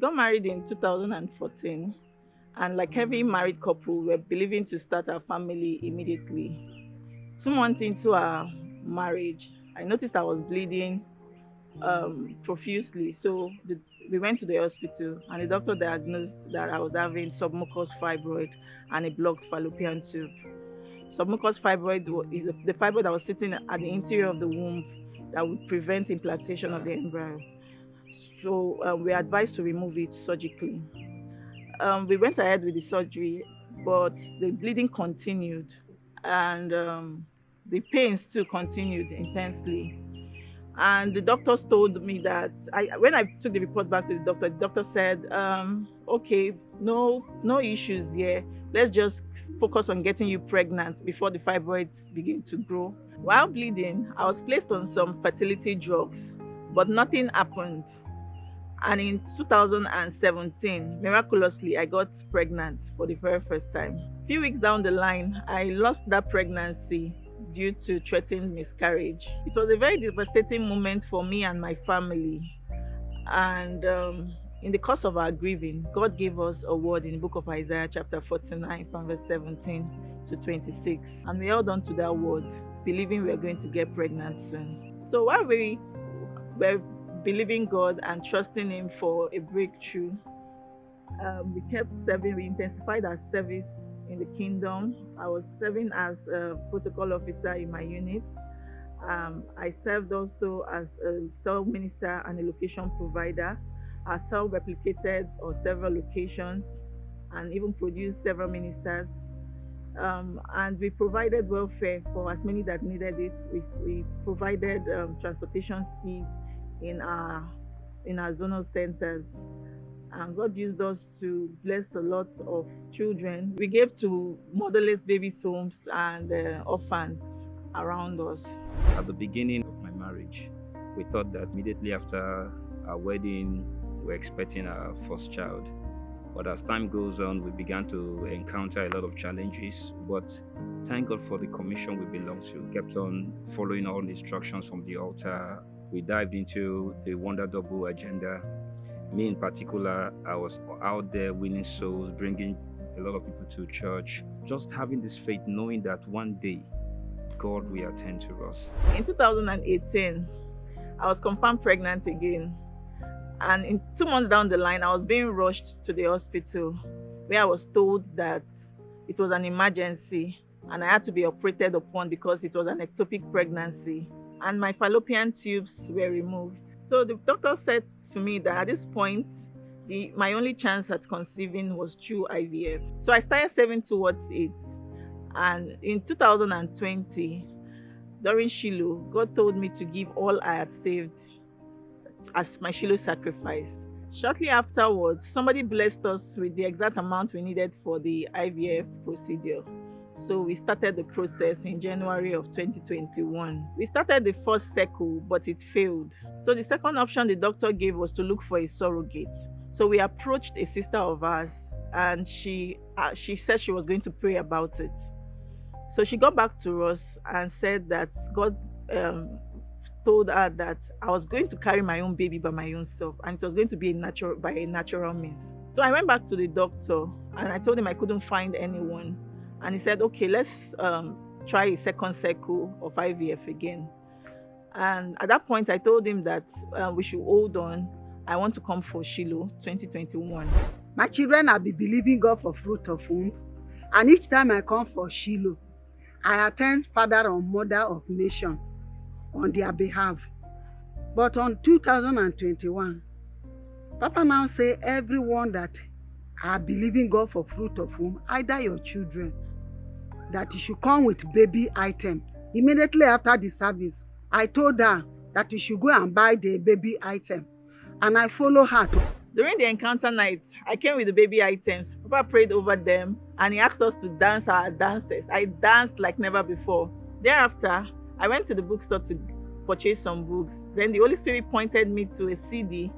got married in 2014, and like every married couple, we're believing to start our family immediately. 2 months into our marriage, I noticed I was bleeding profusely. So we went to the hospital, and the doctor diagnosed that I was having submucous fibroid and a blocked fallopian tube. Submucous fibroid is the fibroid that was sitting at the interior of the womb that would prevent implantation of the embryo. So we are advised to remove it surgically. We went ahead with the surgery, but the bleeding continued, and the pains too continued intensely. And the doctors told me that when I took the report back to the doctor said, okay, no issues here. Let's just focus on getting you pregnant before the fibroids begin to grow. While bleeding, I was placed on some fertility drugs, but nothing happened. And in 2017, miraculously, I got pregnant for the very first time. A few weeks down the line, I lost that pregnancy due to threatened miscarriage. It was a very devastating moment for me and my family. And in the course of our grieving, God gave us a word in the book of Isaiah chapter 49 from verse 17 to 26. And we held on to that word, believing we were going to get pregnant soon. So while we were believing God and trusting Him for a breakthrough, we kept serving. We intensified our service in the kingdom. I was serving as a protocol officer in my unit. I served also as a cell minister and a location provider. Our cell replicated on several locations and even produced several ministers. And we provided welfare for as many that needed it. We provided transportation fees in our zonal centers, and God used us to bless a lot of children. We gave to motherless babies' homes and orphans around us. At the beginning of my marriage, we thought that immediately after our wedding, we were expecting our first child. But as time goes on, we began to encounter a lot of challenges. But thank God for the commission we belong to. We kept on following all the instructions from the altar. We dived into the Wonder Double agenda. Me in particular, I was out there winning souls, bringing a lot of people to church, just having this faith, knowing that one day God will attend to us. In 2018, I was confirmed pregnant again. And in 2 months down the line, I was being rushed to the hospital where I was told that it was an emergency and I had to be operated upon because it was an ectopic pregnancy. And my fallopian tubes were removed. So the doctor said to me that at this point, my only chance at conceiving was through IVF. So I started saving towards it. And in 2020, during Shiloh, God told me to give all I had saved as my Shiloh sacrifice. Shortly afterwards, somebody blessed us with the exact amount we needed for the IVF procedure. So we started the process in January of 2021. We started the first cycle, but it failed. So the second option the doctor gave was to look for a surrogate. So we approached a sister of ours, and she said she was going to pray about it. So she got back to us and said that God told her that I was going to carry my own baby by my own self, and it was going to be by a natural means. So I went back to the doctor and I told him I couldn't find anyone. And he said, okay, let's try a second cycle of IVF again. And at that point, I told him that we should hold on. I want to come for Shiloh 2021. My children have been believing God for fruit of womb. And each time I come for Shiloh, I attend Father or Mother of Nation on their behalf. But on 2021, Papa now say everyone that are believing God for fruit of womb, either your children, that you should come with baby item. Immediately after the service, I told her that you should go and buy the baby item, and I follow her. During the encounter night, I came with the baby items. Papa prayed over them and he asked us to dance our dances. I danced like never before. Thereafter, I went to the bookstore to purchase some books. Then the Holy Spirit pointed me to a CD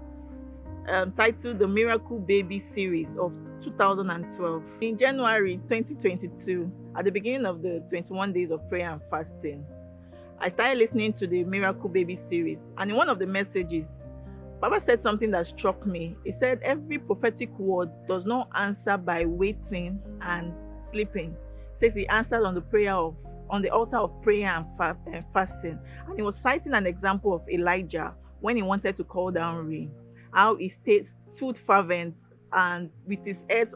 titled The Miracle Baby Series of 2012. In January 2022, at the beginning of the 21 days of prayer and fasting, I started listening to the Miracle Baby Series. And in one of the messages, Baba said something that struck me. He said every prophetic word does not answer by waiting and sleeping. He says he answers on the altar of prayer and fasting. And he was citing an example of Elijah when he wanted to call down rain. How he stood fervent and with his head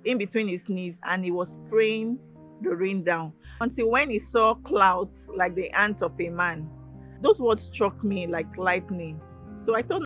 in between his knees, and he was praying the rain down until when he saw clouds like the hands of a man. Those words struck me like lightning. So I thought